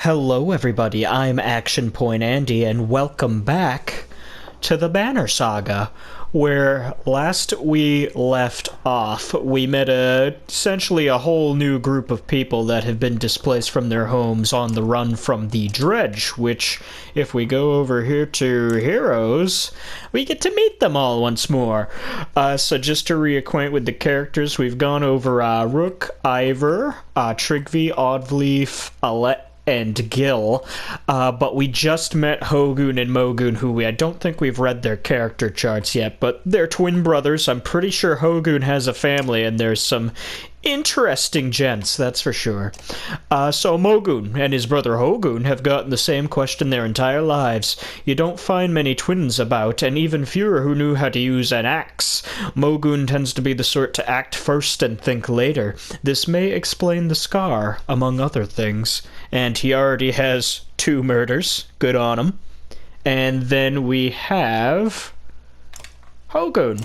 Hello everybody, I'm Action Point Andy, and welcome back to the Banner Saga, where last we left off, we met essentially a whole new group of people that have been displaced from their homes on the run from the Dredge, which, if we go over here to Heroes, we get to meet them all once more. So just to reacquaint with the characters, we've gone over Rook, Ivor, Trigvi, Oddleaf, Alette, and Gil, but we just met Hogun and Mogun, who I don't think we've read their character charts yet, but they're twin brothers. I'm pretty sure Hogun has a family, and there's some interesting gents, that's for sure. So Mogun and his brother Hogun have gotten the same question their entire lives. You don't find many twins about, and even fewer who knew how to use an axe. Mogun tends to be the sort to act first and think later. This may explain the scar, among other things. And he already has 2 murders. Good on him. And then we have Hogun.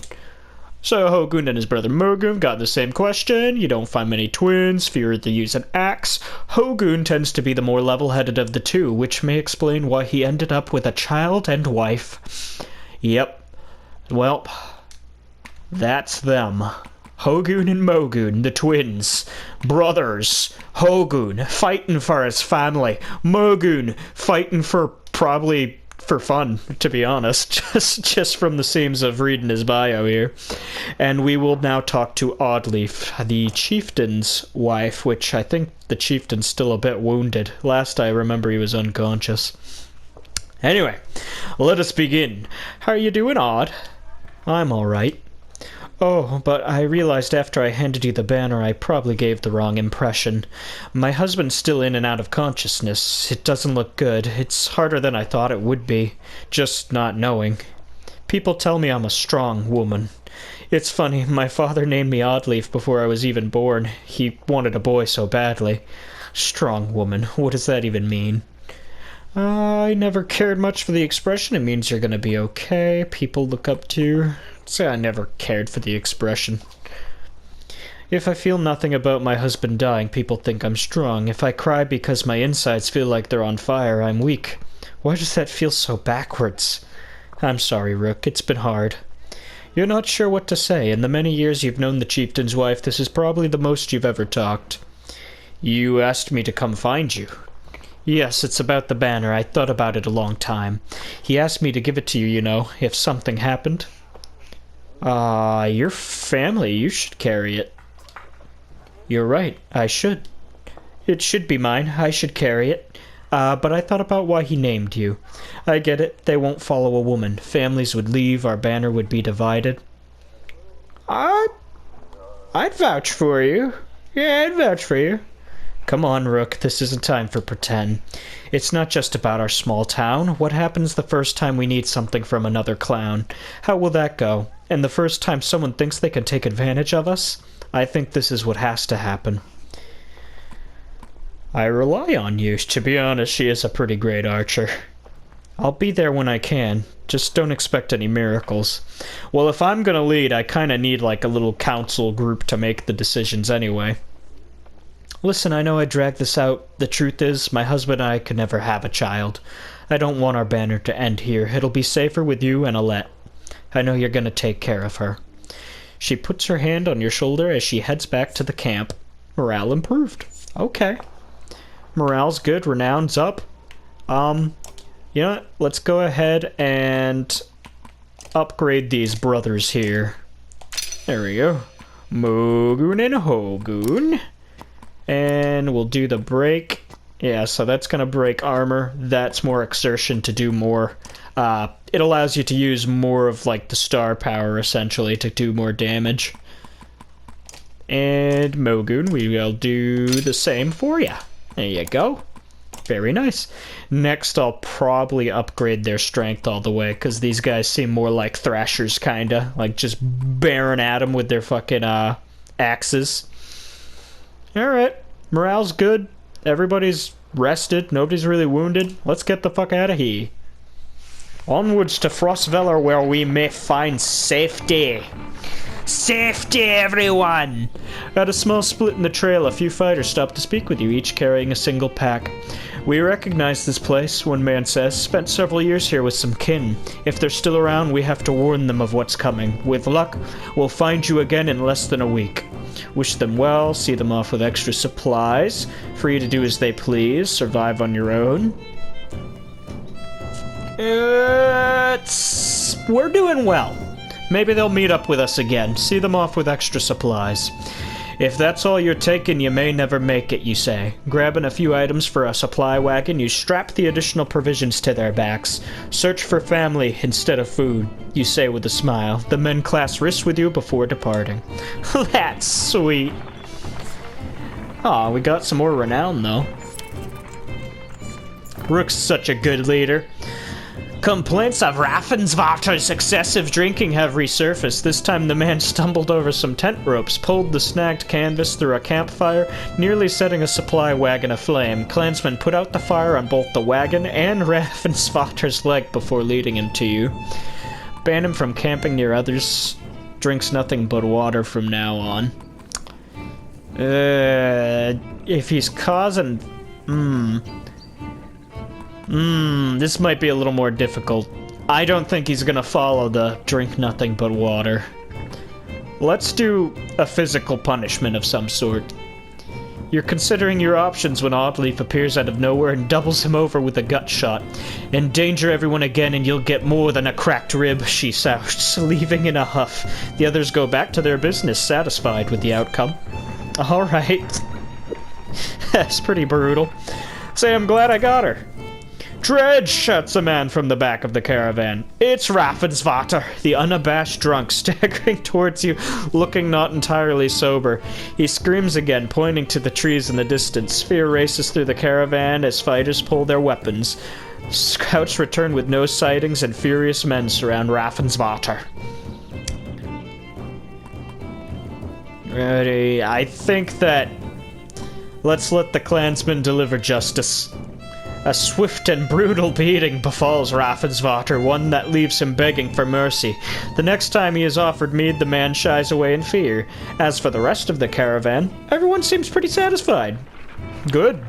So Hogun and his brother Mogun got the same question. You don't find many twins, fewer to use an axe. Hogun tends to be the more level-headed of the two, which may explain why he ended up with a child and wife. Yep. Well, that's them. Hogun and Mogun, the twins. Brothers. Hogun, fighting for his family. Mogun, fighting for fun, to be honest. Just from the seams of reading his bio here. And we will now talk to Oddleaf, the chieftain's wife, which I think the chieftain's still a bit wounded. Last I remember he was unconscious. Anyway, let us begin. How are you doing, Odd? I'm alright. Oh, but I realized after I handed you the banner I probably gave the wrong impression. My husband's still in and out of consciousness. It doesn't look good. It's harder than I thought it would be, just not knowing. People tell me I'm a strong woman. It's funny, my father named me Oddleaf before I was even born. He wanted a boy so badly. Strong woman, what does that even mean? I never cared much for the expression. It means you're gonna be okay. People look up to you. So I never cared for the expression. If I feel nothing about my husband dying, people think I'm strong. If I cry because my insides feel like they're on fire, I'm weak. Why does that feel so backwards? I'm sorry, Rook. It's been hard. You're not sure what to say. In the many years you've known the chieftain's wife, this is probably the most you've ever talked. You asked me to come find you. Yes, it's about the banner. I thought about it a long time. He asked me to give it to you, you know, if something happened. Your family, you should carry it. You're right, I should. It should be mine, I should carry it. But I thought about why he named you. I get it, they won't follow a woman. Families would leave, our banner would be divided. I'd vouch for you. Yeah, I'd vouch for you. Come on, Rook, this isn't time for pretend. It's not just about our small town. What happens the first time we need something from another clown? How will that go? And the first time someone thinks they can take advantage of us? I think this is what has to happen. I rely on you. To be honest, she is a pretty great archer. I'll be there when I can. Just don't expect any miracles. Well, if I'm gonna lead, I kinda need like a little council group to make the decisions anyway. Listen, I know I dragged this out. The truth is, my husband and I could never have a child. I don't want our banner to end here. It'll be safer with you and Alette. I know you're gonna take care of her. She puts her hand on your shoulder as she heads back to the camp. Morale improved. Okay. Morale's good. Renown's up. You know what? Let's go ahead and upgrade these brothers here. There we go. Mogun and Hogun. And we'll do the break. Yeah, so that's going to break armor. That's more exertion to do more. It allows you to use more of like the star power, essentially, to do more damage. And Mogun, we will do the same for you. There you go. Very nice. Next, I'll probably upgrade their strength all the way, because these guys seem more like thrashers, kinda. Like, just bearing at them with their fucking, axes. Alright, morale's good. Everybody's rested. Nobody's really wounded. Let's get the fuck out of here. Onwards to Frostveller, where we may find safety. Safety, everyone! At a small split in the trail, a few fighters stopped to speak with you, each carrying a single pack. We recognize this place, one man says. Spent several years here with some kin. If they're still around, we have to warn them of what's coming. With luck, we'll find you again in less than a week. Wish them well, see them off with extra supplies. Free to do as they please, survive on your own. We're doing well. Maybe they'll meet up with us again. See them off with extra supplies. If that's all you're taking, you may never make it, you say. Grabbing a few items for a supply wagon, you strap the additional provisions to their backs. Search for family instead of food, you say with a smile. The men class wrists with you before departing. That's sweet. Aw, we got some more renown, though. Rook's such a good leader. Complaints of Raffensvatter's excessive drinking have resurfaced. This time the man stumbled over some tent ropes, pulled the snagged canvas through a campfire, nearly setting a supply wagon aflame. Clansmen put out the fire on both the wagon and Raffensvatter's leg before leading him to you. Ban him from camping near others. Drinks nothing but water from now on. If he's causing... this might be a little more difficult. I don't think he's gonna follow the drink nothing but water. Let's do a physical punishment of some sort. You're considering your options when Oddleaf appears out of nowhere and doubles him over with a gut shot. Endanger everyone again and you'll get more than a cracked rib, she shouts, leaving in a huff. The others go back to their business, satisfied with the outcome. Alright. That's pretty brutal. Say, I'm glad I got her. Dredge! Shouts a man from the back of the caravan. It's Raffensvatter, the unabashed drunk, staggering towards you, looking not entirely sober. He screams again, pointing to the trees in the distance. Fear races through the caravan as fighters pull their weapons. Scouts return with no sightings and furious men surround Raffensvatter. Ready? I think that... Let's let the clansmen deliver justice. A swift and brutal beating befalls Raffensvatter, one that leaves him begging for mercy. The next time he is offered mead, the man shies away in fear. As for the rest of the caravan, everyone seems pretty satisfied. Good.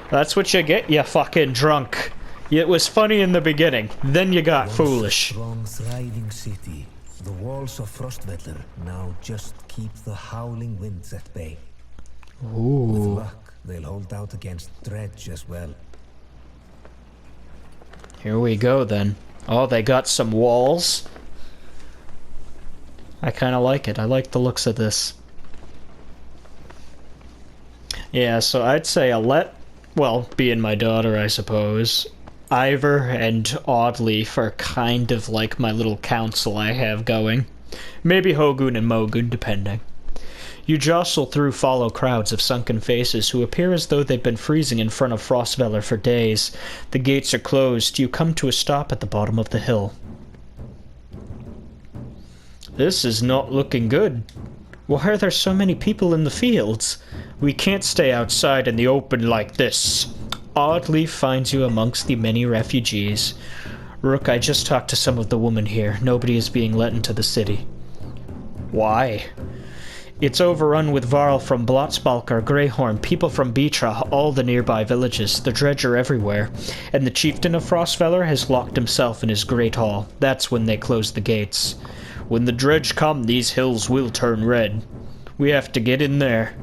That's what you get, you fucking drunk. It was funny in the beginning, then you got foolish. Strong, thriving city. The walls of Frostweller now just keep the howling winds at bay. Ooh. With luck, they'll hold out against Dredge as well. Here we go, then. Oh, they got some walls. I kind of like it. I like the looks of this. Yeah, so I'd say Alette, well, being my daughter, I suppose. Ivor and Oddleaf are kind of like my little council I have going. Maybe Hogun and Mogun, depending. You jostle through follow crowds of sunken faces who appear as though they've been freezing in front of Frostweller for days. The gates are closed. You come to a stop at the bottom of the hill. This is not looking good. Why are there so many people in the fields? We can't stay outside in the open like this. Oddleaf finds you amongst the many refugees. Rook, I just talked to some of the women here. Nobody is being let into the city. Why? It's overrun with Varl from Blotsbalkar, Greyhorn, people from Beatra, all the nearby villages. The Dredge are everywhere. And the chieftain of Frostweller has locked himself in his great hall. That's when they close the gates. When the Dredge come, these hills will turn red. We have to get in there.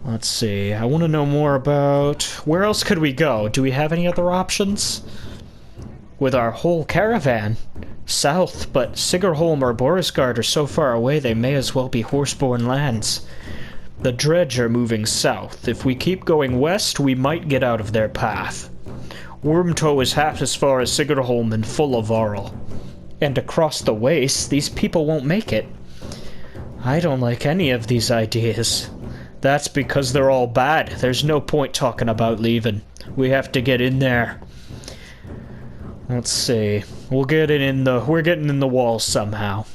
Let's see. I want to know more about... Where else could we go? Do we have any other options? With our whole caravan? South, but Sigerholm or Borisgard are so far away they may as well be horse-borne lands. The Dredge are moving south. If we keep going west, we might get out of their path. Wormtoe is half as far as Sigerholm and full of Varl. And across the waste, these people won't make it. I don't like any of these ideas. That's because they're all bad. There's no point talking about leaving. We have to get in there. Let's see. We're getting in the walls somehow.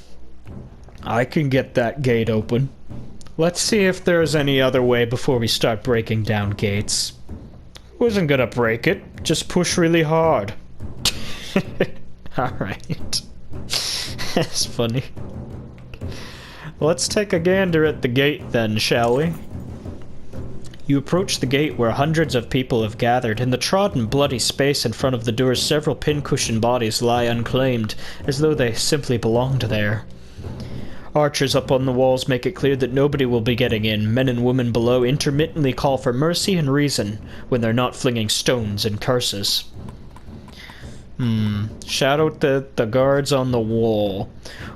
I can get that gate open. Let's see if there's any other way before we start breaking down gates. Wasn't gonna break it. Just push really hard. Alright. That's funny. Let's take a gander at the gate then, shall we? You approach the gate where hundreds of people have gathered. In the trodden, bloody space in front of the doors, several pincushion bodies lie unclaimed, as though they simply belonged there. Archers up on the walls make it clear that nobody will be getting in. Men and women below intermittently call for mercy and reason when they're not flinging stones and curses. Shout out the guards on the wall.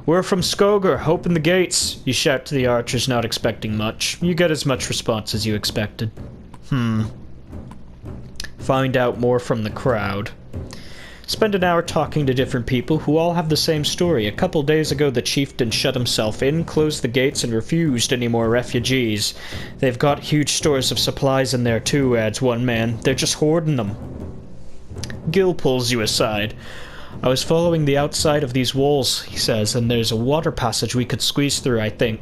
We're from Skoger, open the gates. You shout to the archers, not expecting much. You get as much response as you expected. Find out more from the crowd. Spend an hour talking to different people who all have the same story. A couple days ago, the chieftain shut himself in, closed the gates, and refused any more refugees. They've got huge stores of supplies in there too, adds one man. They're just hoarding them. Gil pulls you aside. I was following the outside of these walls, he says, and there's a water passage we could squeeze through, I think.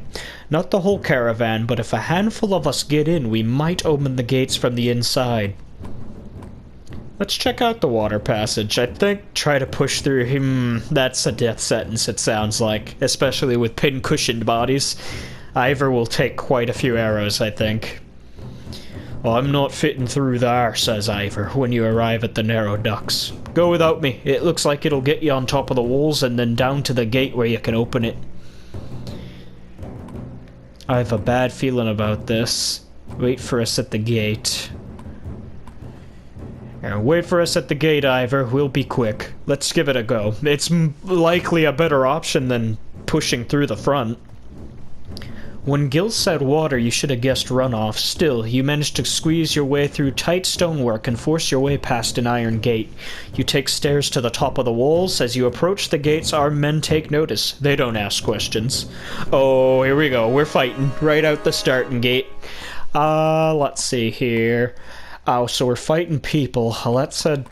Not the whole caravan, but if a handful of us get in, we might open the gates from the inside. Let's check out the water passage. I think try to push through. That's a death sentence, it sounds like. Especially with pin-cushioned bodies. Ivor will take quite a few arrows, I think. I'm not fitting through there, says Ivor, when you arrive at the narrow ducts. Go without me. It looks like it'll get you on top of the walls and then down to the gate where you can open it. I have a bad feeling about this. Wait for us at the gate. Wait for us at the gate, Ivor. We'll be quick. Let's give it a go. It's likely a better option than pushing through the front. When Gil said water, you should have guessed runoff. Still, you managed to squeeze your way through tight stonework and force your way past an iron gate. You take stairs to the top of the walls. As you approach the gates, our men take notice. They don't ask questions. Oh, here we go. We're fighting right out the starting gate. Let's see here. Oh, so we're fighting people. Alexa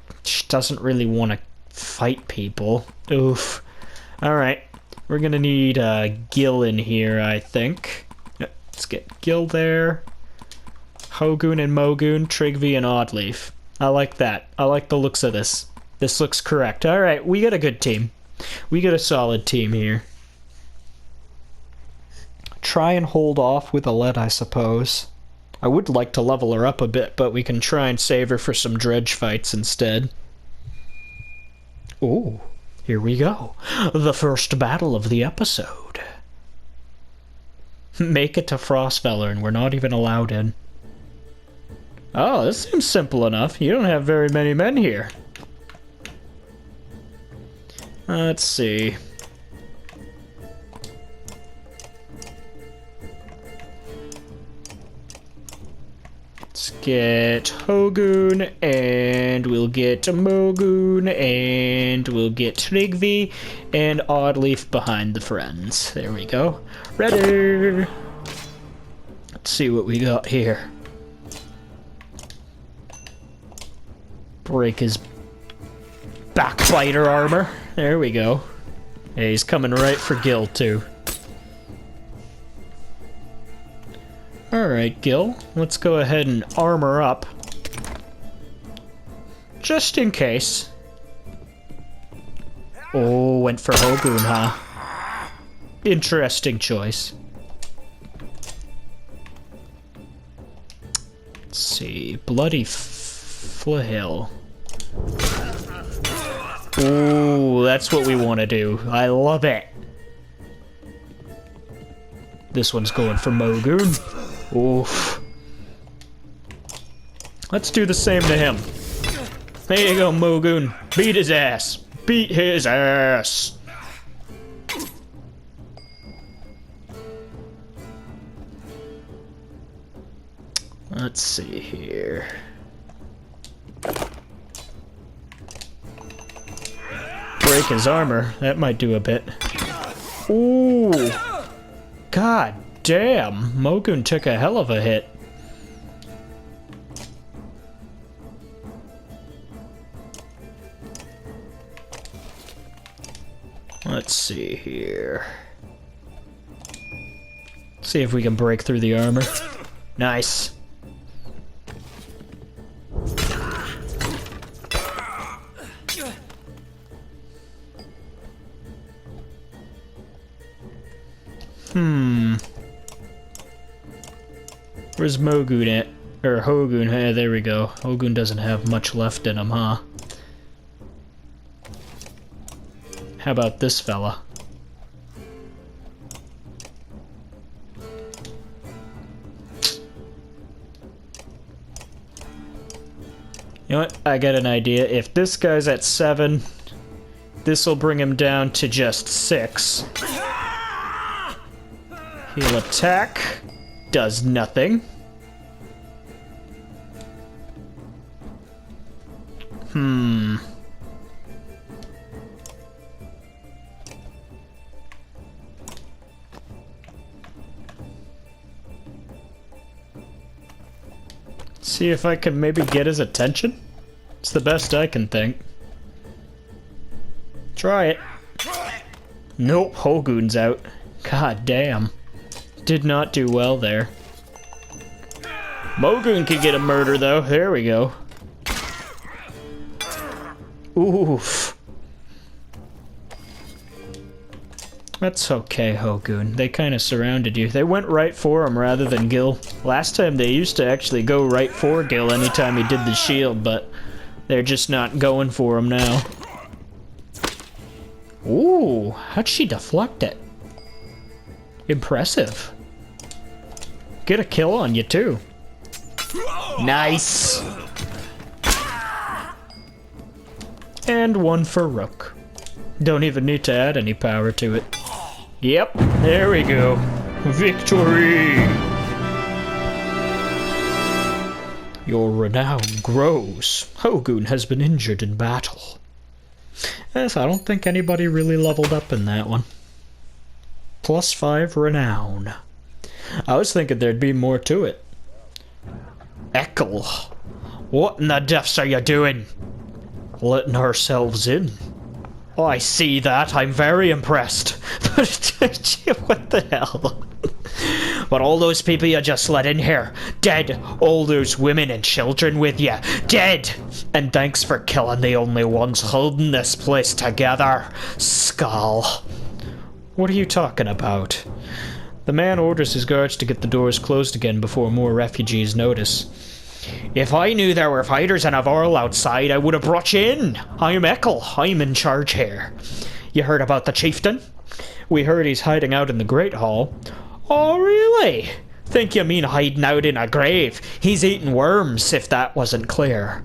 doesn't really want to fight people. Oof. Alright. We're gonna need Gil in here, I think. Let's get Gil there. Hogun and Mogun, Trigvi and Oddleaf. I like that. I like the looks of this. This looks correct. Alright, we got a good team. We got a solid team here. Try and hold off with Alette, I suppose. I would like to level her up a bit, but we can try and save her for some dredge fights instead. Ooh, here we go. The first battle of the episode. Make it to Frostfeller, and we're not even allowed in. Oh, this seems simple enough. You don't have very many men here. Let's see. Let's get Hogun, and we'll get Mogun, and we'll get Trigvi, and Oddleaf behind the friends. There we go. Ready! Let's see what we got here. Break his backbiter armor. There we go. Yeah, he's coming right for Gil, too. Alright, Gil. Let's go ahead and armor up. Just in case. Oh, went for Hogun, huh? Interesting choice. Let's see. Bloody Flail. Ooh, that's what we want to do. I love it. This one's going for Mogun. Oof. Let's do the same to him. There you go, Mogun. Beat his ass. Beat his ass. Let's see here. Break his armor. That might do a bit. Ooh. God damn. Mogun took a hell of a hit. Let's see here. See if we can break through the armor. Nice. Where's Mogun at? Or Hogun, hey, there we go. Hogun doesn't have much left in him, huh? How about this fella? You know what? I got an idea. If this guy's at 7, this'll bring him down to just 6. He'll attack. Does nothing. See if I can maybe get his attention? It's the best I can think. Try it. Nope, Hogun's out. God damn. Did not do well there. Mogun can get a murder though. There we go. Oof. That's okay, Hogun. They kind of surrounded you. They went right for him rather than Gil. Last time they used to actually go right for Gil anytime he did the shield, but they're just not going for him now. Ooh, how'd she deflect it? Impressive. Get a kill on you too. Nice. And one for Rook. Don't even need to add any power to it. Yep, there we go. Victory! Your renown grows. Hogun has been injured in battle. Yes, I don't think anybody really leveled up in that one. +5 renown. I was thinking there'd be more to it. Ekel, what in the depths are you doing? Letting ourselves in. Oh, I see that. I'm very impressed. What the hell? But all those people you just let in here, dead. All those women and children with you, dead. And thanks for killing the only ones holding this place together, Skull. What are you talking about? The man orders his guards to get the doors closed again before more refugees notice. If I knew there were fighters and a Varl outside, I would have brought you in. I'm Ekel. I'm in charge here. You heard about the chieftain? We heard he's hiding out in the Great Hall. Oh, really? Think you mean hiding out in a grave? He's eating worms, if that wasn't clear.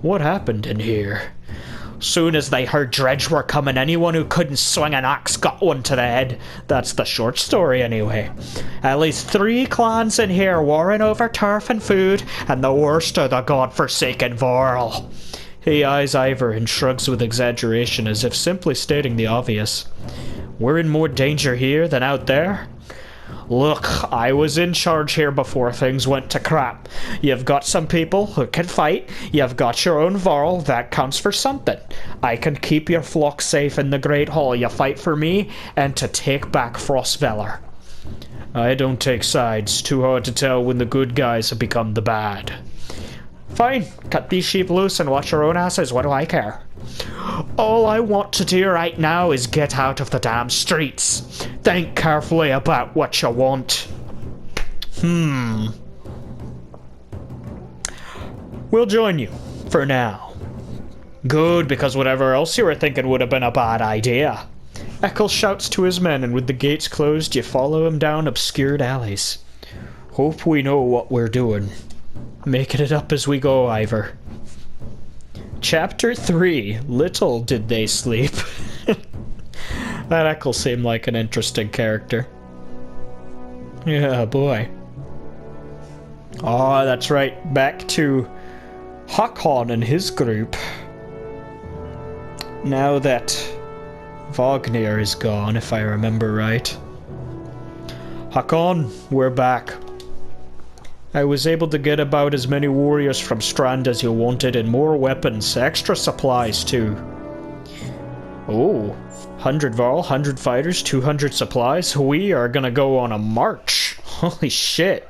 What happened in here? Soon as they heard Dredge were coming, anyone who couldn't swing an axe got one to the head. That's the short story anyway. At least 3 clans in here warring over turf and food, and the worst are the godforsaken Varl. He eyes Ivor and shrugs with exaggeration as if simply stating the obvious. We're in more danger here than out there. Look, I was in charge here before things went to crap. You've got some people who can fight. You've got your own Varl. That counts for something. I can keep your flock safe in the Great Hall. You fight for me and to take back Frostveller. I don't take sides. Too hard to tell when the good guys have become the bad. Fine. Cut these sheep loose and watch your own asses. What do I care? All I want to do right now is get out of the damn streets. Think carefully about what you want. We'll join you, for now. Good, because whatever else you were thinking would have been a bad idea. Ekel shouts to his men, and with the gates closed, you follow him down obscured alleys. Hope we know what we're doing. Making it up as we go, Ivor. Chapter 3. Little did they sleep. That Ekel seemed like an interesting character. Yeah, boy. Oh, that's right. Back to Hakon and his group. Now that Wagner is gone, if I remember right. Hakon, we're back. I was able to get about as many warriors from Strand as you wanted, and more weapons, extra supplies too. Oh, 100 Varl, 100 fighters, 200 supplies. We are gonna go on a march. Holy shit.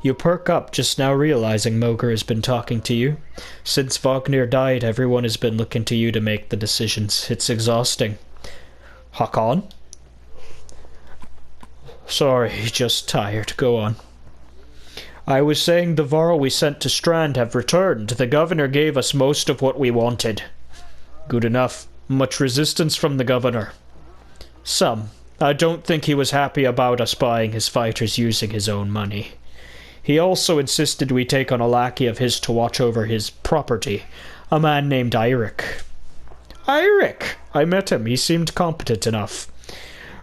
You perk up just now realizing Moger has been talking to you. Since Wagner died, everyone has been looking to you to make the decisions. It's exhausting. Hakon? Sorry, just tired. Go on. I was saying the Varl we sent to Strand have returned. The governor gave us most of what we wanted. Good enough. Much resistance from the governor. Some. I don't think he was happy about us buying his fighters using his own money. He also insisted we take on a lackey of his to watch over his property, a man named Eirik. Eirik! I met him. He seemed competent enough.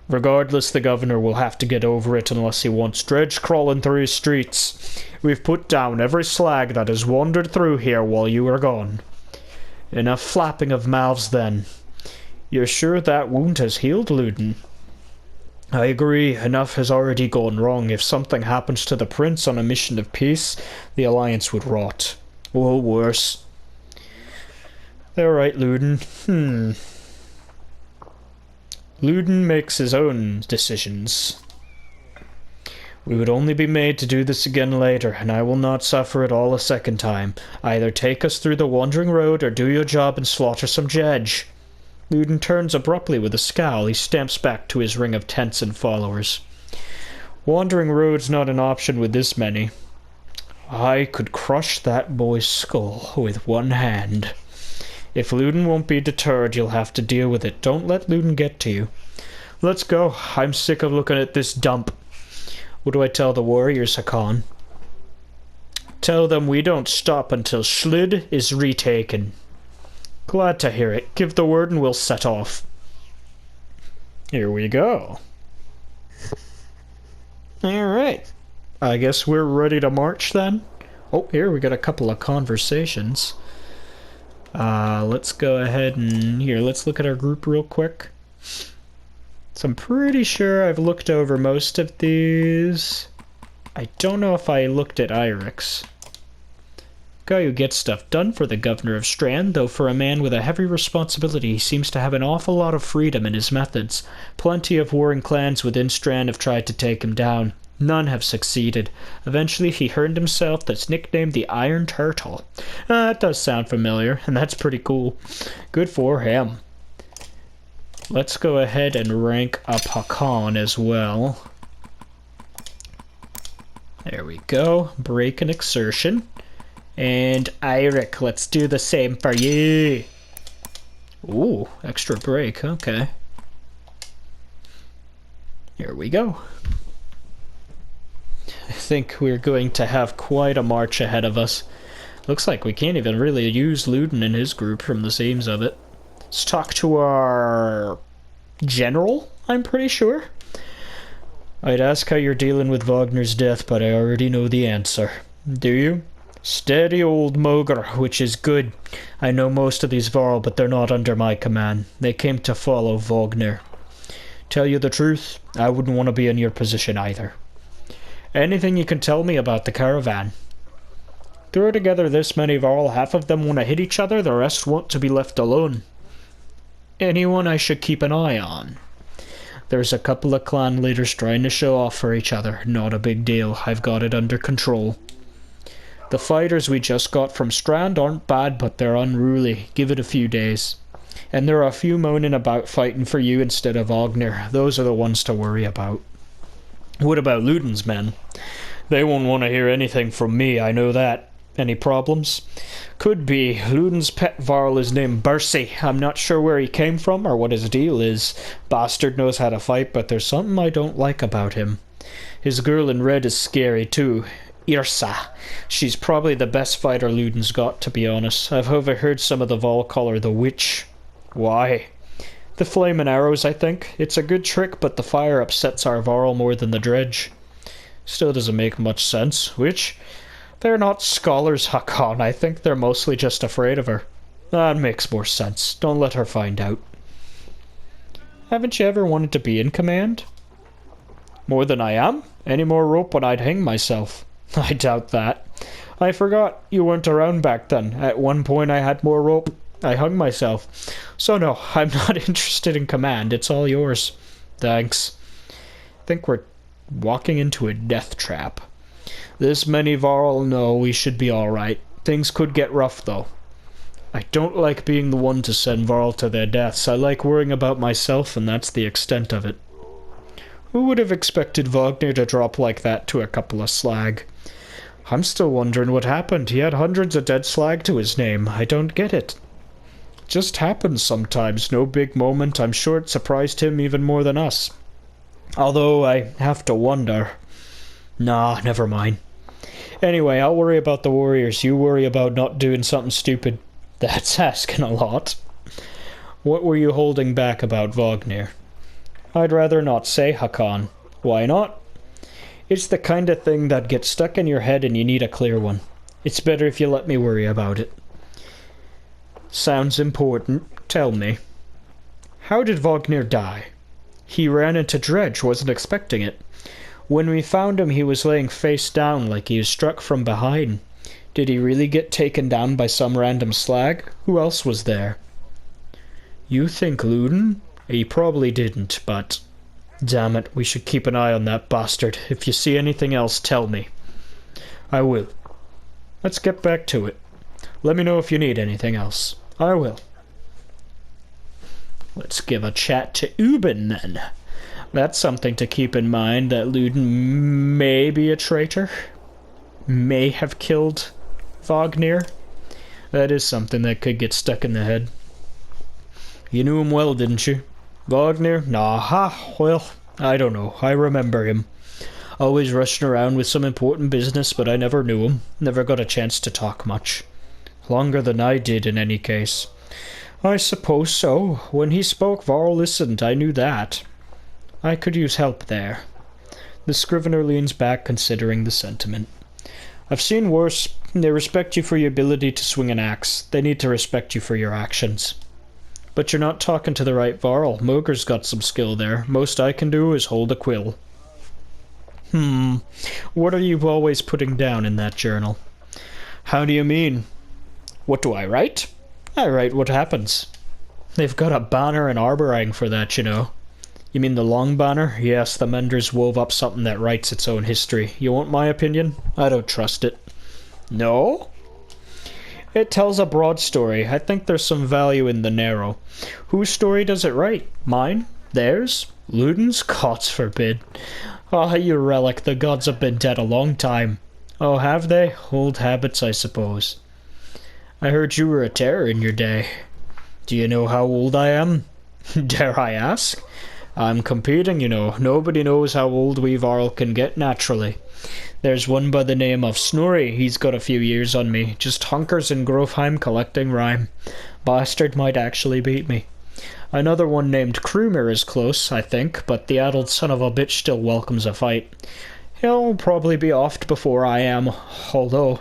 Regardless, the governor will have to get over it unless he wants dredge crawling through his streets. We've put down every slag that has wandered through here while you were gone. Enough flapping of mouths, then. You're sure that wound has healed, Luden? I agree. Enough has already gone wrong. If something happens to the prince on a mission of peace, the alliance would rot. Or worse. They're right, Luden. Luden makes his own decisions. We would only be made to do this again later, and I will not suffer it all a second time. Either take us through the wandering road, or do your job and slaughter some jedge. Luden turns abruptly with a scowl. He stamps back to his ring of tents and followers. Wandering road's not an option with this many. I could crush that boy's skull with one hand. If Luden won't be deterred, you'll have to deal with it. Don't let Luden get to you. Let's go. I'm sick of looking at this dump. What do I tell the warriors, Hakon? Tell them we don't stop until Schlid is retaken. Glad to hear it. Give the word and we'll set off. Here we go. Alright. I guess we're ready to march then? Oh, here we got a couple of conversations. Let's go ahead and... Here, let's look at our group real quick. So I'm pretty sure I've looked over most of these. I don't know if I looked at Eirik's. Guy who gets stuff done for the governor of Strand, though for a man with a heavy responsibility he seems to have an awful lot of freedom in his methods. Plenty of warring clans within Strand have tried to take him down. None have succeeded. Eventually he earned himself that's nicknamed the Iron Turtle. That does sound familiar, and that's pretty cool. Good for him. Let's go ahead and rank up Hakon as well. There we go. Break and exertion. And Eirik, let's do the same for you. Ooh, extra break, okay. Here we go. I think we're going to have quite a march ahead of us. Looks like we can't even really use Luden and his group from the seams of it. Let's talk to our general, I'm pretty sure. I'd ask how you're dealing with Wagner's death, but I already know the answer. Do you? Steady old Mogre, which is good. I know most of these Varl, but they're not under my command. They came to follow Wagner. Tell you the truth, I wouldn't want to be in your position either. Anything you can tell me about the caravan? Throw together this many Varl, half of them want to hit each other, the rest want to be left alone. Anyone I should keep an eye on? There's a couple of clan leaders trying to show off for each other. Not a big deal, I've got it under control. The fighters we just got from Strand aren't bad, but they're unruly. Give it a few days. And there are a few moaning about fighting for you instead of Wagner. Those are the ones to worry about. What about Luden's men? They won't want to hear anything from me, I know that. Any problems? Could be. Luden's pet Varl is named Bercy. I'm not sure where he came from or what his deal is. Bastard knows how to fight, but there's something I don't like about him. His girl in red is scary too. Irsa. She's probably the best fighter Luden's got, to be honest. I've overheard some of the Varl call her the Witch. Why? The flaming arrows, I think. It's a good trick, but the fire upsets our Varl more than the dredge. Still doesn't make much sense. Which? They're not scholars, Hakon. I think they're mostly just afraid of her. That makes more sense. Don't let her find out. Haven't you ever wanted to be in command? More than I am? Any more rope and I'd hang myself. I doubt that. I forgot you weren't around back then. At one point I had more rope. I hung myself. So no, I'm not interested in command. It's all yours. Thanks. I think we're walking into a death trap. This many Varl know we should be alright. Things could get rough though. I don't like being the one to send Varl to their deaths. I like worrying about myself, and that's the extent of it. Who would have expected Wagner to drop like that to a couple of slag? I'm still wondering what happened. He had hundreds of dead slag to his name. I don't get it. Just happens sometimes. No big moment. I'm sure it surprised him even more than us. Although I have to wonder. Nah, never mind. Anyway, I'll worry about the warriors. You worry about not doing something stupid. That's asking a lot. What were you holding back about Wagner? I'd rather not say, Hakon. Why not? It's the kind of thing that gets stuck in your head and you need a clear one. It's better if you let me worry about it. Sounds important. Tell me. How did Wagner die? He ran into dredge, wasn't expecting it. When we found him, he was laying face down like he was struck from behind. Did he really get taken down by some random slag? Who else was there? You think Luden? He probably didn't, but... Damn it, we should keep an eye on that bastard. If you see anything else, tell me. I will. Let's get back to it. Let me know if you need anything else. I will. Let's give a chat to Ubin, then. That's something to keep in mind, that Luden may be a traitor. May have killed Wagner. That is something that could get stuck in the head. You knew him well, didn't you? Wagner? Nah, well, I don't know. I remember him. Always rushing around with some important business, but I never knew him. Never got a chance to talk much. Longer than I did, in any case. I suppose so. When he spoke, Varl listened. I knew that. I could use help there. The scrivener leans back, considering the sentiment. I've seen worse. They respect you for your ability to swing an axe. They need to respect you for your actions. But you're not talking to the right Varl. Moger's got some skill there. Most I can do is hold a quill. What are you always putting down in that journal? How do you mean? What do I write? I write what happens. They've got a banner and arborang for that, you know. You mean the long banner? Yes, the Menders wove up something that writes its own history. You want my opinion? I don't trust it. No? It tells a broad story. I think there's some value in the narrow. Whose story does it write? Mine? Theirs? Luden's? Gods forbid. Ah, you relic. The gods have been dead a long time. Oh, have they? Old habits, I suppose. I heard you were a terror in your day. Do you know how old I am? Dare I ask? I'm competing, you know. Nobody knows how old we Varl can get naturally. There's one by the name of Snorri. He's got a few years on me. Just hunkers in Grofheim collecting rhyme. Bastard might actually beat me. Another one named Krumer is close, I think, but the addled son of a bitch still welcomes a fight. He'll probably be offed before I am, although...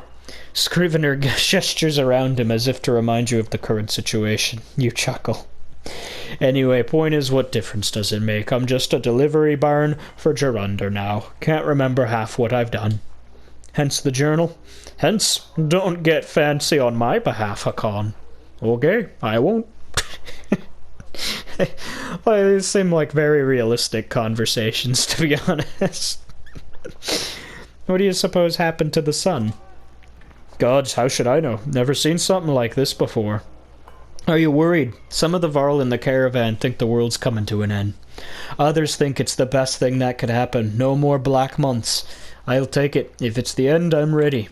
Scrivener gestures around him as if to remind you of the current situation. You chuckle. Anyway, point is, what difference does it make? I'm just a delivery barn for Gerunder now. Can't remember half what I've done. Hence the journal. Hence, don't get fancy on my behalf, Hakon. Okay, I won't. Well, these seem like very realistic conversations, to be honest. What do you suppose happened to the sun? Gods, how should I know? Never seen something like this before. Are you worried? Some of the Varl in the caravan think the world's coming to an end. Others think it's the best thing that could happen. No more black months. I'll take it. If it's the end, I'm ready.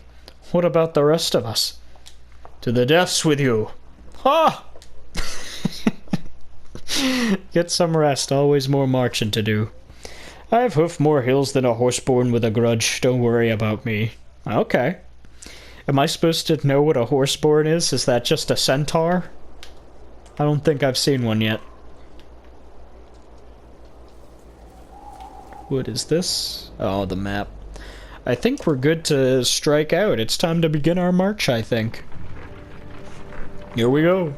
What about the rest of us? To the deaths with you. Ha! Get some rest. Always more marching to do. I've hoofed more hills than a horseborn with a grudge. Don't worry about me. Okay. Am I supposed to know what a horseborn is? Is that just a centaur? I don't think I've seen one yet. What is this? Oh, the map. I think we're good to strike out. It's time to begin our march, I think. Here we go.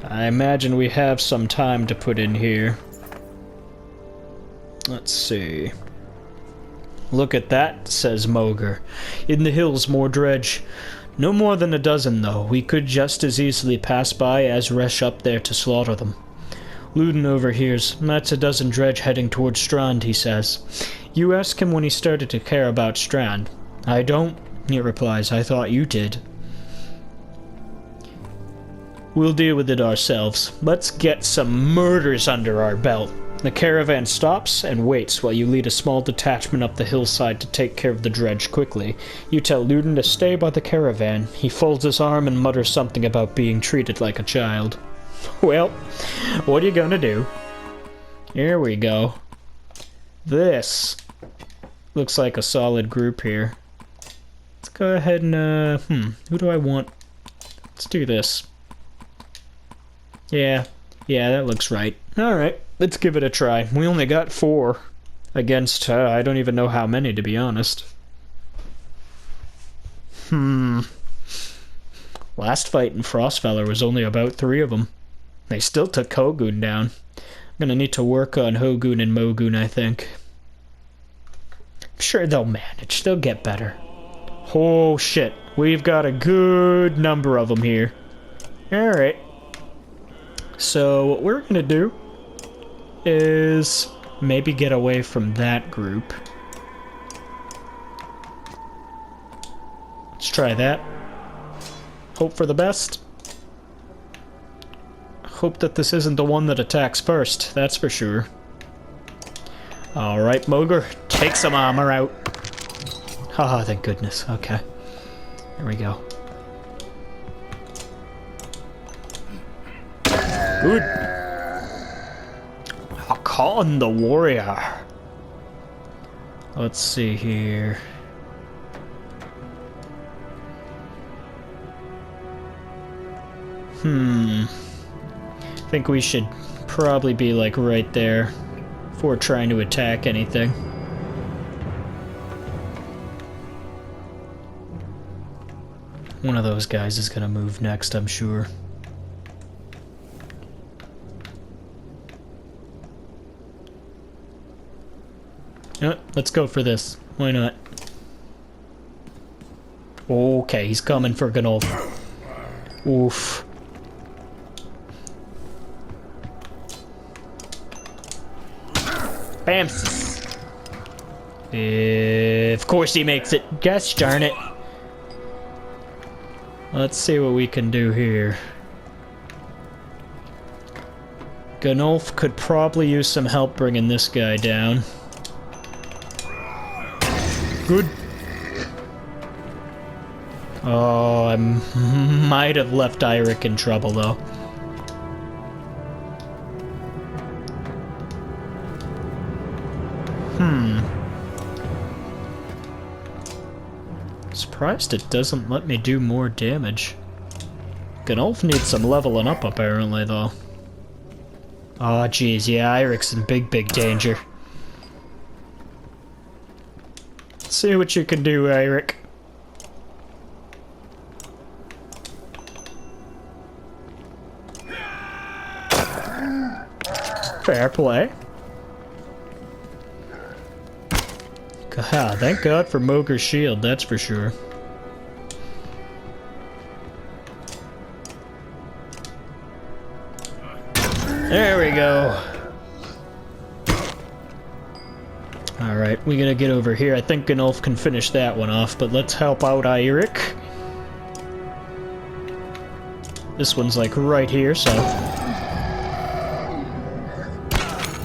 I imagine we have some time to put in here. Let's see. Look at that, says Moger. In the hills, more dredge. No more than a dozen, though. We could just as easily pass by as rush up there to slaughter them. Luden overhears. That's a dozen dredge heading towards Strand, he says. You ask him when he started to care about Strand. I don't, he replies. I thought you did. We'll deal with it ourselves. Let's get some murders under our belt. The caravan stops and waits while you lead a small detachment up the hillside to take care of the dredge quickly. You tell Ludin to stay by the caravan. He folds his arm and mutters something about being treated like a child. Well, what are you gonna do? Here we go. This looks like a solid group here. Let's go ahead and, who do I want? Let's do this. Yeah, that looks right. Alright, let's give it a try. We only got 4 against, I don't even know how many, to be honest. Last fight in Frostfeller was only about 3 of them. They still took Hogun down. I'm gonna need to work on Hogun and Mogun, I think. I'm sure they'll manage. They'll get better. Oh shit, we've got a good number of them here. Alright. So what we're gonna do is maybe get away from that group. Let's try that. Hope for the best. Hope that this isn't the one that attacks first, that's for sure. Alright, Moger, take some armor out. Haha, thank goodness. Okay. There we go. Good. Hakon the warrior. Let's see here. I think we should probably be like right there before trying to attack anything. One of those guys is gonna move next, I'm sure. Let's go for this. Why not? Okay, he's coming for Gnolf. Oof. Bam! Of course he makes it. Gosh darn it. Let's see what we can do here. Gnolf could probably use some help bringing this guy down. Good. Oh, I might have left Eirik in trouble, though. Surprised it doesn't let me do more damage. Gnolf needs some leveling up, apparently, though. Oh, jeez, yeah, Eirik's in big danger. See what you can do, Eirik. Fair play. God, thank God for Moger's shield, that's for sure. There we go. Alright, we gotta get over here. I think Gnolf can finish that one off, but let's help out Eirik. This one's like right here, so...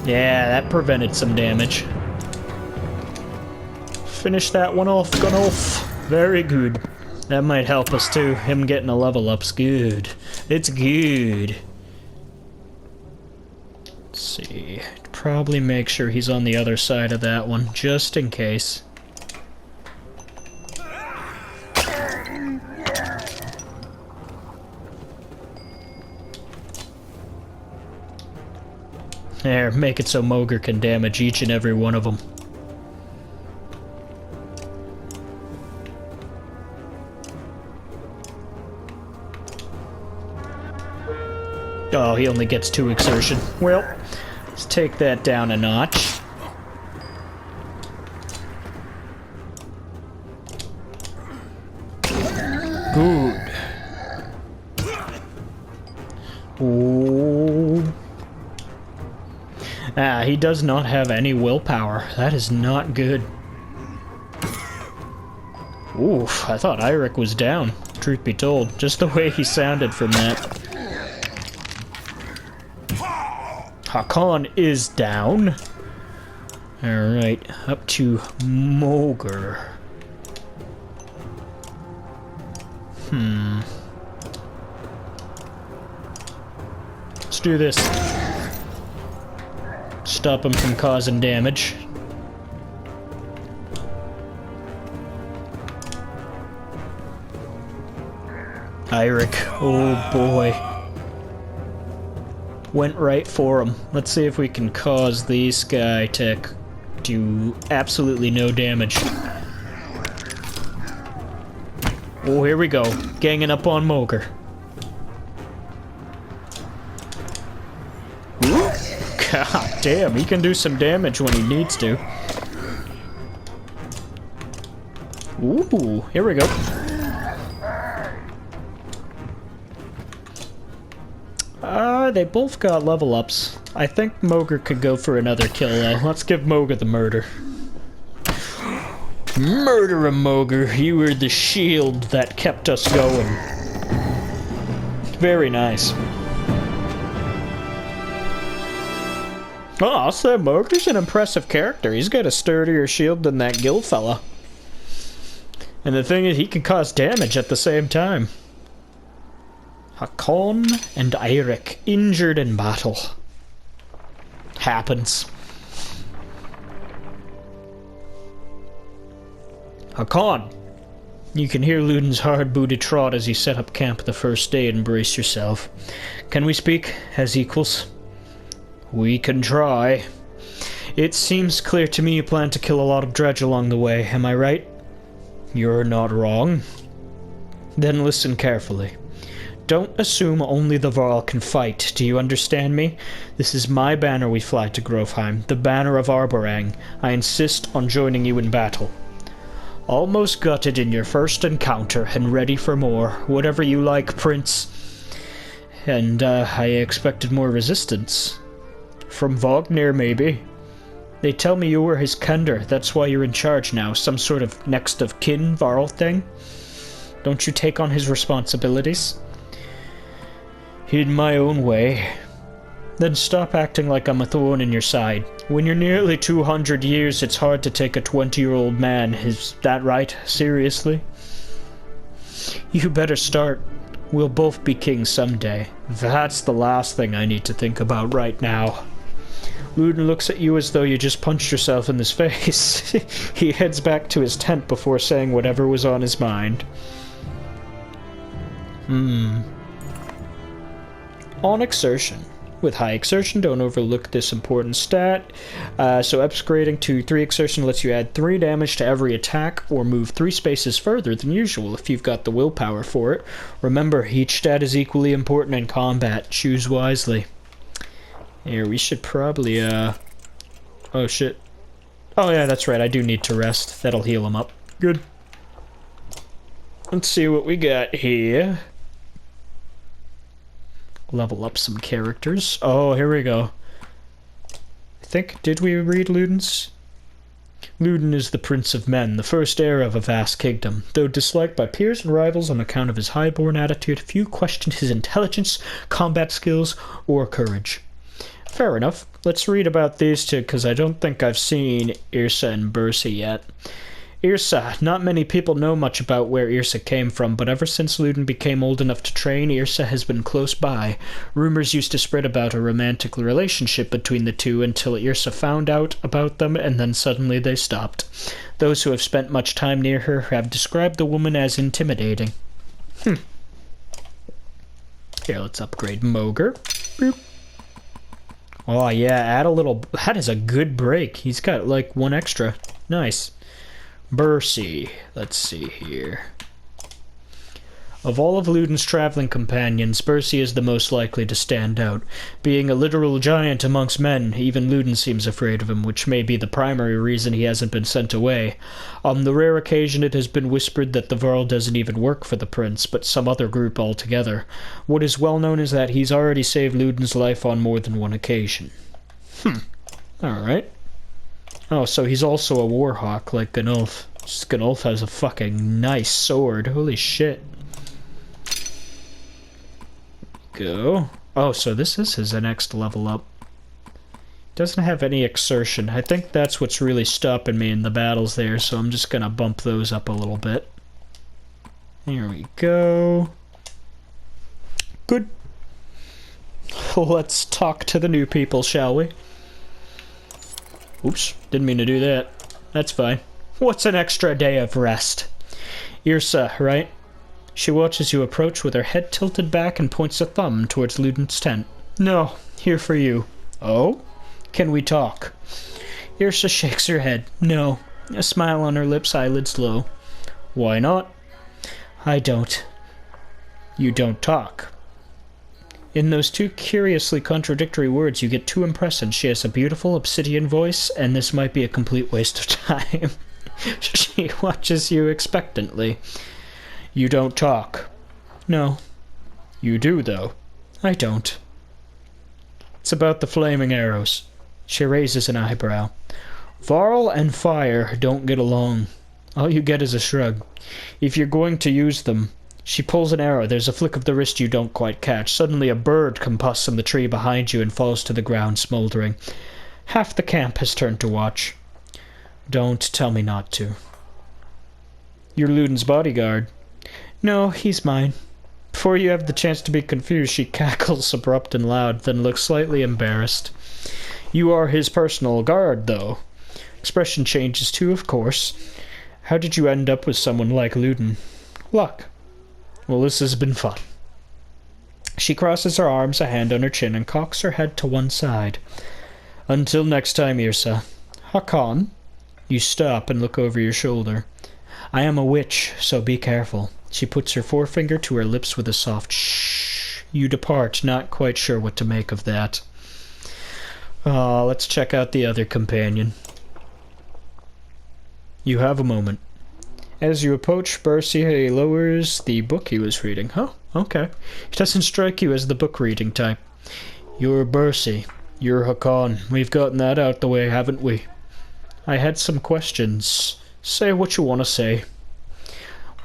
Yeah, that prevented some damage. Finish that one off, Gnolf. Very good. That might help us too. Him getting a level up's good. It's good. Let's see. Probably make sure he's on the other side of that one, just in case. There, make it so Moger can damage each and every one of them. Oh, he only gets 2 exertion. Well, let's take that down a notch. Good. Ooh. Ah, he does not have any willpower. That is not good. Oof, I thought Eirik was down, truth be told. Just the way he sounded from that. Hakon is down. Alright, up to Mogr. Let's do this. Stop him from causing damage. Eirik, oh boy. Went right for him. Let's see if we can cause this guy to do absolutely no damage. Oh, here we go. Ganging up on Mogr. God damn, he can do some damage when he needs to. Ooh, here we go. They both got level ups. I think Mogr could go for another kill though. Let's give Mogr the murder. Murder him, Mogr. You were the shield that kept us going. Very nice. Oh, I'll say Mogr's an impressive character. He's got a sturdier shield than that Gil fella. And the thing is, he can cause damage at the same time. Hakon and Eirik injured in battle. Happens. Hakon, you can hear Ludin's hard-booted trot as you set up camp the first day and brace yourself. Can we speak as equals? We can try. It seems clear to me you plan to kill a lot of dredge along the way, am I right? You're not wrong. Then listen carefully. Don't assume only the Varl can fight, do you understand me? This is my banner we fly to Grofheim, the banner of Arborang. I insist on joining you in battle. Almost gutted in your first encounter, and ready for more. Whatever you like, Prince. And, I expected more resistance. From Wagner, maybe. They tell me you were his kender, that's why you're in charge now. Some sort of next of kin Varl thing? Don't you take on his responsibilities? In my own way. Then stop acting like I'm a thorn in your side. When you're nearly 200 years, it's hard to take a 20-year-old man. Is that right? Seriously? You better start. We'll both be kings someday. That's the last thing I need to think about right now. Ludin looks at you as though you just punched yourself in the face. He heads back to his tent before saying whatever was on his mind. On exertion. With high exertion, don't overlook this important stat. So upgrading to 3 exertion lets you add 3 damage to every attack or move 3 spaces further than usual if you've got the willpower for it. Remember, each stat is equally important in combat. Choose wisely. Here, we should probably, oh shit. Oh yeah, that's right, I do need to rest. That'll heal him up. Good. Let's see what we got here. Level up some characters. Oh, here we go. I think, did we read Ludin's? Ludin is the Prince of Men, the first heir of a vast kingdom. Though disliked by peers and rivals on account of his high-born attitude, few questioned his intelligence, combat skills, or courage. Fair enough. Let's read about these two, because I don't think I've seen Yrsa and Bersi yet. Yrsa. Not many people know much about where Yrsa came from, but ever since Ludin became old enough to train, Yrsa has been close by. Rumors used to spread about a romantic relationship between the two until Yrsa found out about them, and then suddenly they stopped. Those who have spent much time near her have described the woman as intimidating. Here, let's upgrade Mogr. Boop. Oh yeah, add a little... That is a good break. He's got like 1 extra. Nice. Bersi. Let's see here. Of all of Ludin's traveling companions, Bersi is the most likely to stand out. Being a literal giant amongst men, even Ludin seems afraid of him, which may be the primary reason he hasn't been sent away. On the rare occasion it has been whispered that the Varl doesn't even work for the prince, but some other group altogether. What is well known is that he's already saved Ludin's life on more than 1 occasion. Alright. Oh, so he's also a warhawk like Gunulf. Gunulf has a fucking nice sword. Holy shit. Go. Oh, so this is his next level up. Doesn't have any exertion. I think that's what's really stopping me in the battles there, so I'm just gonna bump those up a little bit. Here we go. Good. Let's talk to the new people, shall we? Oops, didn't mean to do that. That's fine. What's an extra day of rest? Yrsa, right? She watches you approach with her head tilted back and points a thumb towards Ludin's tent. No, here for you. Oh? Can we talk? Yrsa shakes her head. No. A smile on her lips, eyelids low. Why not? I don't. You don't talk. In those two curiously contradictory words, you get two impressions. She has a beautiful obsidian voice, and this might be a complete waste of time. She watches you expectantly. You don't talk. No. You do, though. I don't. It's about the flaming arrows. She raises an eyebrow. Varl and fire don't get along. All you get is a shrug. If you're going to use them... She pulls an arrow. There's a flick of the wrist you don't quite catch. Suddenly a bird combusts in the tree behind you and falls to the ground, smoldering. Half the camp has turned to watch. Don't tell me not to. You're Ludin's bodyguard. No, he's mine. Before you have the chance to be confused, she cackles abrupt and loud, then looks slightly embarrassed. You are his personal guard, though. Expression changes too, of course. How did you end up with someone like Ludin? Luck. Well, this has been fun. She crosses her arms, a hand on her chin, and cocks her head to one side. Until next time, Yrsa. Hakon? You stop and look over your shoulder. I am a witch, so be careful. She puts her forefinger to her lips with a soft shh. You depart, not quite sure what to make of that. Let's check out the other companion. You have a moment. As you approach, Bercy lowers the book he was reading. Oh, okay. He doesn't strike you as the book-reading type. You're Bercy. You're Hakon. We've gotten that out the way, haven't we? I had some questions. Say what you want to say.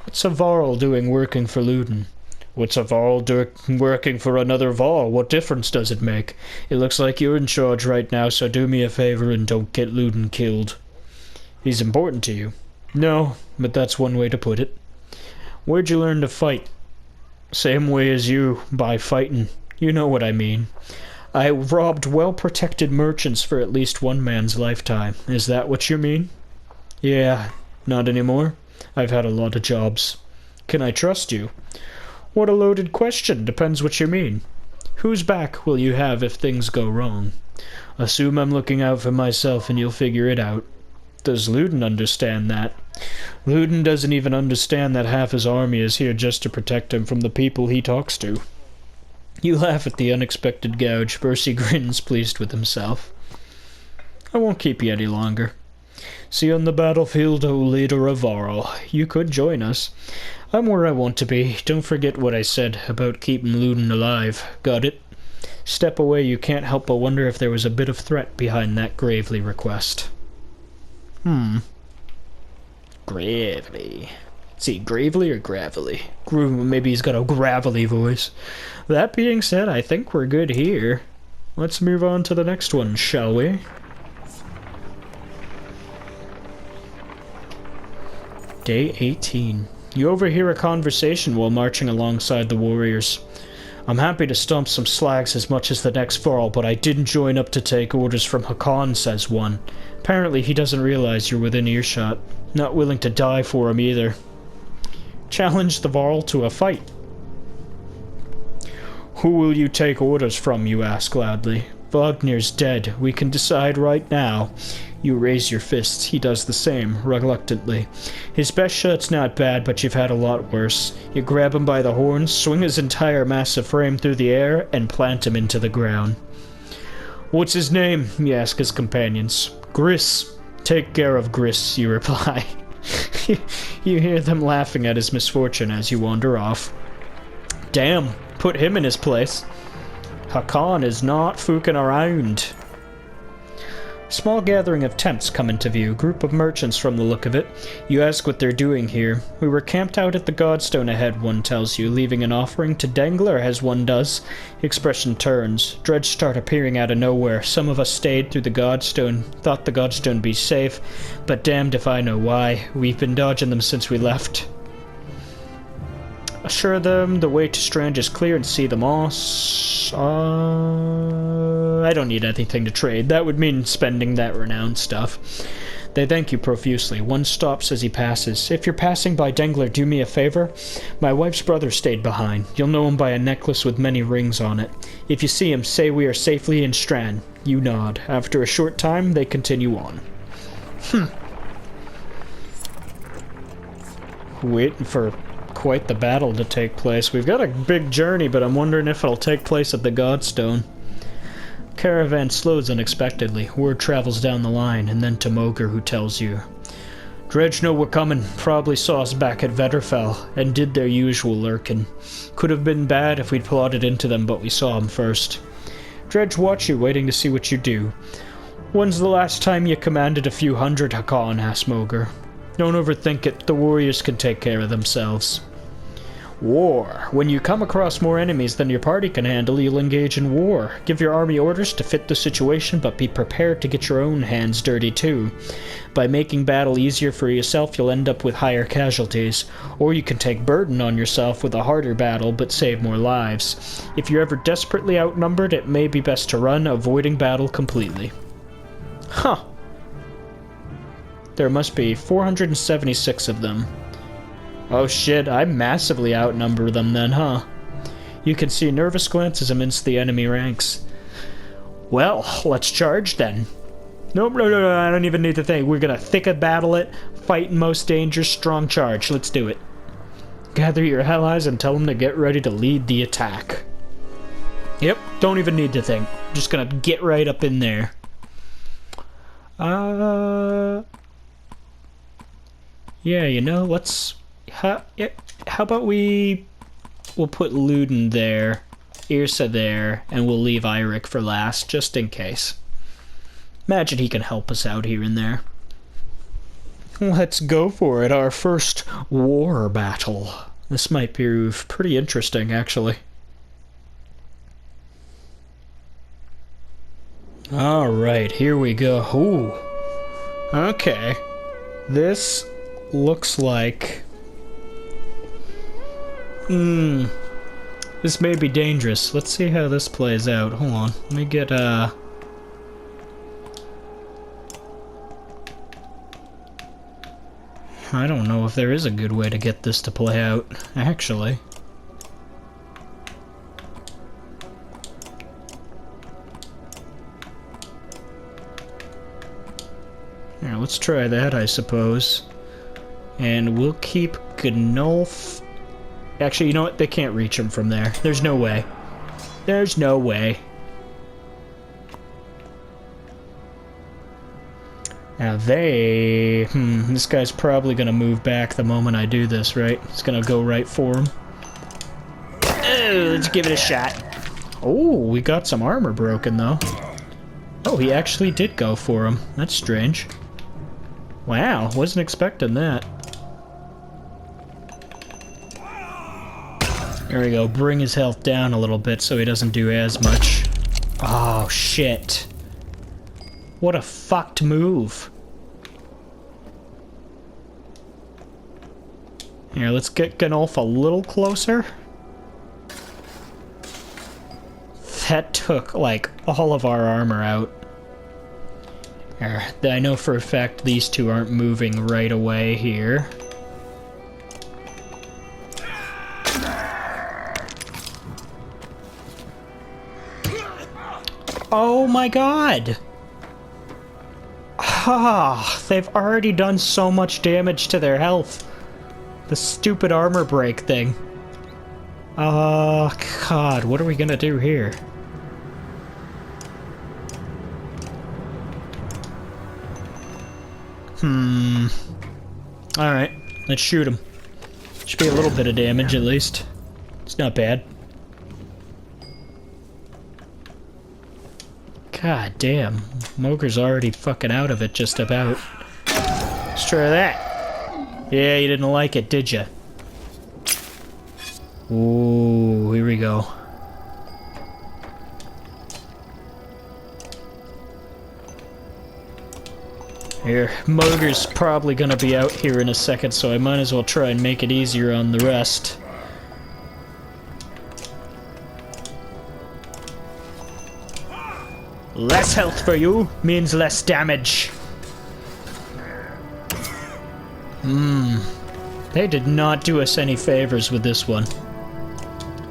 What's a Varl doing working for Ludin? What's a Varl working for another Varl? What difference does it make? It looks like you're in charge right now, so do me a favor and don't get Ludin killed. He's important to you. No, but that's one way to put it. Where'd you learn to fight? Same way as you, by fighting. You know what I mean. I robbed well-protected merchants for at least one man's lifetime. Is that what you mean? Yeah, not anymore. I've had a lot of jobs. Can I trust you? What a loaded question. Depends what you mean. Whose back will you have if things go wrong? Assume I'm looking out for myself and you'll figure it out. Does Ludin understand that? Ludin doesn't even understand that half his army is here just to protect him from the people he talks to. You laugh at the unexpected gouge. Bercy grins, pleased with himself. I won't keep you any longer. See you on the battlefield, O leader of Varl. You could join us. I'm where I want to be. Don't forget what I said about keeping Ludin alive. Got it? Step away, you can't help but wonder if there was a bit of threat behind that gravely request. Gravely. See, gravely or gravelly? Maybe he's got a gravelly voice. That being said, I think we're good here. Let's move on to the next one, shall we? Day 18. You overhear a conversation while marching alongside the warriors. I'm happy to stomp some slags as much as the next Varl, but I didn't join up to take orders from Hakon, says one. Apparently he doesn't realize you're within earshot. Not willing to die for him either. Challenge the Varl to a fight. Who will you take orders from, you ask loudly. Wagner's dead. We can decide right now. You raise your fists. He does the same, reluctantly. His best shot's not bad, but you've had a lot worse. You grab him by the horns, swing his entire massive frame through the air, and plant him into the ground. What's his name? You ask his companions. Gris. Take care of Gris, you reply. You hear them laughing at his misfortune as you wander off. Damn, put him in his place. Hakon is not fooking around. Small gathering of tents come into view, group of merchants from the look of it. You ask what they're doing here. We were camped out at the Godstone ahead, one tells you, leaving an offering to Dangler, as one does. Expression turns. Dredge start appearing out of nowhere. Some of us stayed through the Godstone, thought the Godstone be safe, but damned if I know why. We've been dodging them since we left. Assure them the way to Strange is clear and see them all. I don't need anything to trade. That would mean spending that renown stuff. They thank you profusely. One stops as he passes. If you're passing by Dangler, do me a favor. My wife's brother stayed behind. You'll know him by a necklace with many rings on it. If you see him, say we are safely in Strand. You nod. After a short time, they continue on. Waiting for quite the battle to take place. We've got a big journey, but I'm wondering if it'll take place at the Godstone. Caravan slows unexpectedly. Word travels down the line, and then to Moger, who tells you. Dredge know we're coming. Probably saw us back at Vetterfell, and did their usual lurkin'. Could have been bad if we'd plotted into them, but we saw them first. Dredge watch you, waiting to see what you do. When's the last time you commanded a few hundred, Hakon? Asked Moger. Don't overthink it. The warriors can take care of themselves. War. When you come across more enemies than your party can handle, you'll engage in war. Give your army orders to fit the situation, but be prepared to get your own hands dirty too. By making battle easier for yourself, you'll end up with higher casualties. Or you can take burden on yourself with a harder battle, but save more lives. If you're ever desperately outnumbered, it may be best to run, avoiding battle completely. Huh. There must be 476 of them. Oh shit, I massively outnumber them then, huh? You can see nervous glances amidst the enemy ranks. Well, let's charge then. Nope, no, I don't even need to think. We're gonna thick battle it, fight in most danger, strong charge. Let's do it. Gather your allies and tell them to get ready to lead the attack. Yep, don't even need to think. Just gonna get right up in there. Yeah, you know, let's... How about we'll put Luden there, Yrsa there, and we'll leave Eirik for last, just in case. Imagine he can help us out here and there. Let's go for it, our first war battle. This might prove pretty interesting, actually. Alright, here we go. Ooh. Okay. This looks like... This may be dangerous. Let's see how this plays out. Hold on. Let me get, I don't know if there is a good way to get this to play out, actually. Here, let's try that, I suppose. And we'll keep Gnolf... Actually, you know what? They can't reach him from there. There's no way. There's no way. Now they... this guy's probably gonna move back the moment I do this, right? It's gonna go right for him. Let's give it a shot. Oh, we got some armor broken, though. Oh, he actually did go for him. That's strange. Wow, wasn't expecting that. There we go, bring his health down a little bit so he doesn't do as much. Oh, shit. What a fucked move. Here, let's get Gnolf a little closer. That took, like, all of our armor out. Here, I know for a fact these two aren't moving right away here. Oh my god! Ah, they've already done so much damage to their health. The stupid armor break thing. Oh god, what are we gonna do here? Alright, let's shoot him. Should be a little bit of damage at least. It's not bad. God damn. Moger's already fucking out of it just about. Let's try that. Yeah, you didn't like it, did you? Ooh, here we go. Here, Moger's probably gonna be out here in a second, so I might as well try and make it easier on the rest. Less health for you means less damage. They did not do us any favors with this one.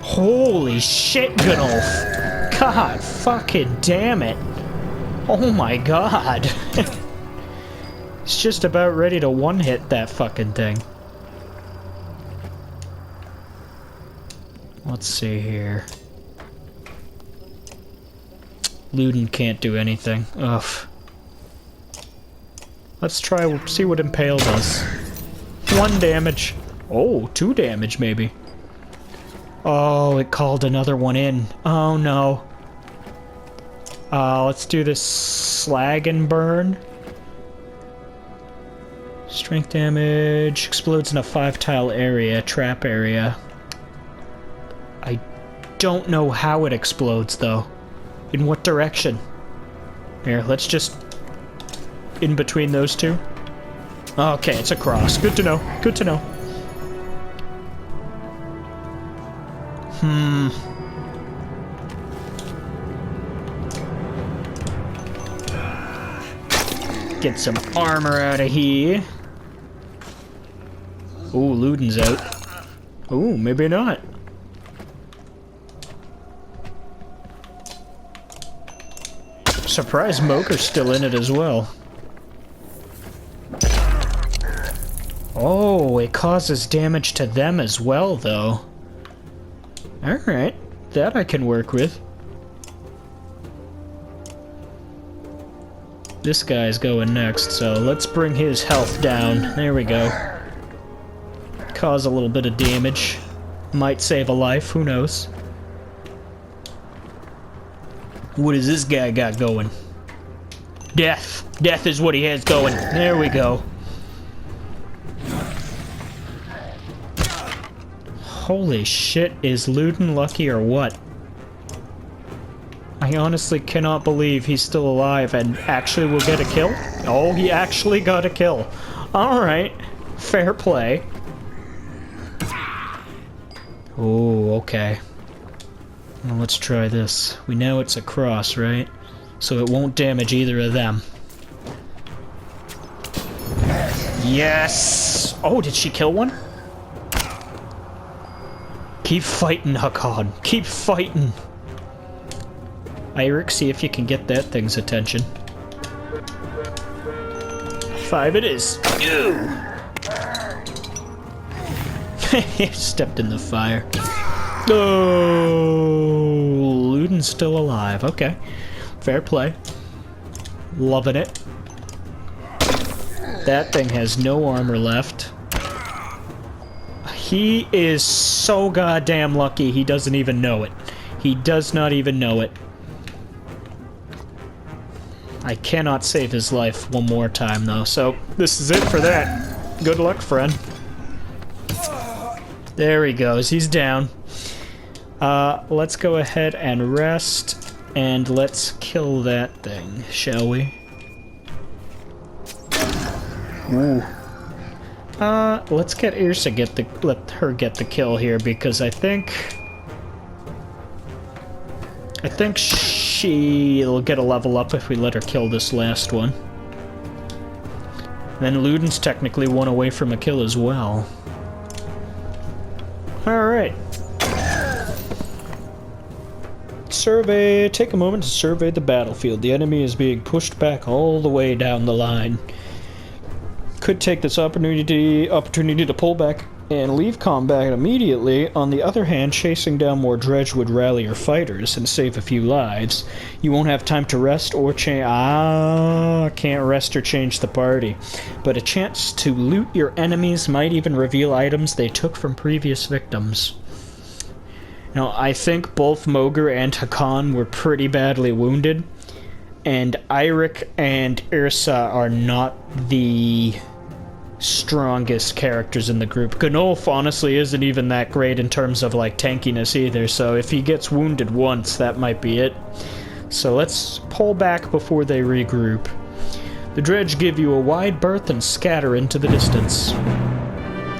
Holy shit, Gunolf! God fucking damn it! Oh my god! It's just about ready to one-hit that fucking thing. Let's see here. Luden can't do anything. Ugh. Let's try, see what Impale does. 1 damage. Oh, 2 damage maybe. Oh, it called another one in. Oh no. Let's do this Slag and Burn. Strength damage. Explodes in a 5-tile area, trap area. I don't know how it explodes though. In what direction? Here, let's just... in between those two. Okay, it's a cross. Good to know. Good to know. Get some armor out of here. Ooh, Luden's out. Ooh, maybe not. Surprised Moger's still in it as well. Oh, it causes damage to them as well, though. Alright, that I can work with. This guy's going next, so let's bring his health down. There we go. Cause a little bit of damage. Might save a life, who knows. What does this guy got going? Death. Death is what he has going. There we go. Holy shit, is Luden lucky or what? I honestly cannot believe he's still alive and actually will get a kill. Oh, he actually got a kill. Alright. Fair play. Oh, okay. Well, let's try this. We know it's a cross, right? So it won't damage either of them. Yes! Oh, did she kill one? Keep fighting, Hakon. Keep fighting. Eirik, see if you can get that thing's attention. 5 it is. Ew! Stepped in the fire. Oh, Luden's still alive. Okay. Fair play. Loving it. That thing has no armor left. He is so goddamn lucky he doesn't even know it. He does not even know it. I cannot save his life one more time though, so this is it for that. Good luck, friend. There he goes, he's down. Let's go ahead and rest, and let's kill that thing, shall we? Ooh. Let's get Irsa let her get the kill here, because I think she'll get a level up if we let her kill this last one. Then Luden's technically one away from a kill as well. Alright. Survey. Take a moment to survey the battlefield. The enemy is being pushed back all the way down the line. Could take this opportunity to pull back and leave combat immediately. On the other hand, chasing down more dredge would rally your fighters and save a few lives. You won't have time to rest or change. Can't rest or change the party. But a chance to loot your enemies might even reveal items they took from previous victims. Now, I think both Moger and Hakon were pretty badly wounded. And Eirik and Irsa are not the strongest characters in the group. Gnolf honestly isn't even that great in terms of like tankiness either, so if he gets wounded once, that might be it. So let's pull back before they regroup. The dredge give you a wide berth and scatter into the distance.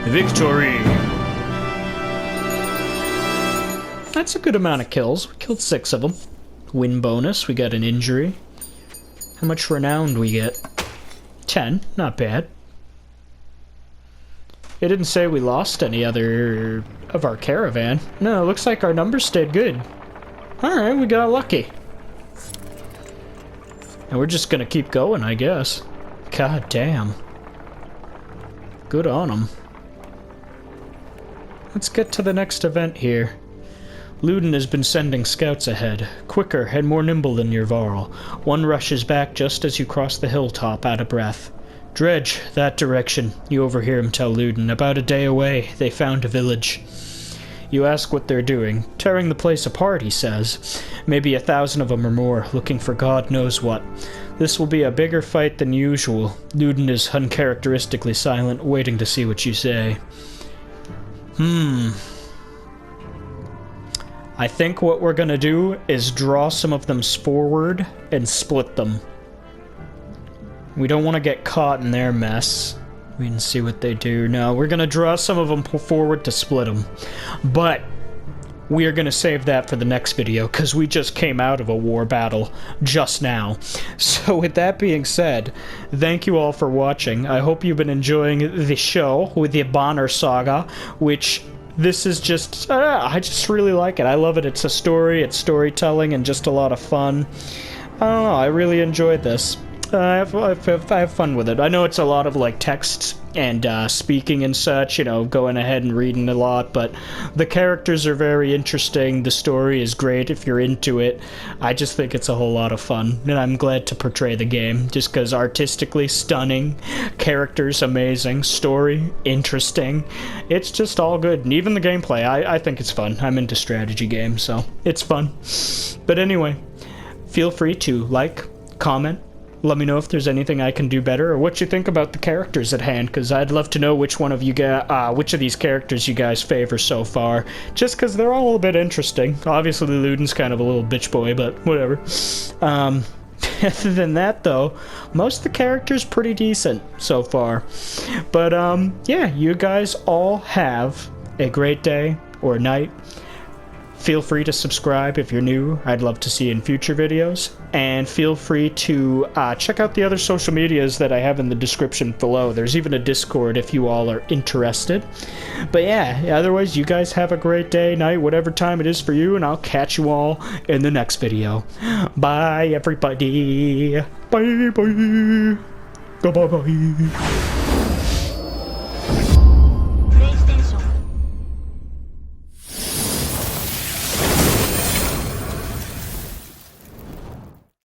Victory! That's a good amount of kills. We killed 6 of them. Win bonus, we got an injury. How much renown do we get? 10, not bad. It didn't say we lost any other of our caravan. No, it looks like our numbers stayed good. Alright, we got lucky. And we're just gonna keep going, I guess. God damn. Good on them. Let's get to the next event here. Luden has been sending scouts ahead, quicker and more nimble than your Varl. One rushes back just as you cross the hilltop, out of breath. Dredge, that direction. You overhear him tell Luden. About a day away, they found a village. You ask what they're doing. Tearing the place apart, he says. Maybe 1,000 of them or more, looking for God knows what. This will be a bigger fight than usual. Luden is uncharacteristically silent, waiting to see what you say. I think what we're gonna do is draw some of them forward and split them. We don't want to get caught in their mess. We can see what they do. No, we're gonna draw some of them forward to split them. But we are gonna save that for the next video, because we just came out of a war battle just now. So with that being said, thank you all for watching. I hope you've been enjoying the show with the Banner Saga, which... this is just, I just really like it. I love it. It's a story, it's storytelling, and just a lot of fun. I don't know, I really enjoyed this. I have fun with it. I know it's a lot of, like, text and speaking and such, you know, going ahead and reading a lot, but the characters are very interesting. The story is great if you're into it. I just think it's a whole lot of fun, and I'm glad to portray the game, just because artistically stunning, characters amazing, story interesting. It's just all good, and even the gameplay, I think it's fun. I'm into strategy games, so it's fun. But anyway, feel free to like, comment, let me know if there's anything I can do better, or what you think about the characters at hand, because I'd love to know which one of you which of these characters you guys favor so far, just because they're all a little bit interesting. Obviously, Luden's kind of a little bitch boy, but whatever. Other than that, though, most of the characters pretty decent so far. But, yeah, you guys all have a great day or night. Feel free to subscribe if you're new. I'd love to see you in future videos. And feel free to check out the other social medias that I have in the description below. There's even a Discord if you all are interested. But yeah, otherwise you guys have a great day, night, whatever time it is for you, and I'll catch you all in the next video. Bye, everybody. Bye, bye. Bye, bye, bye.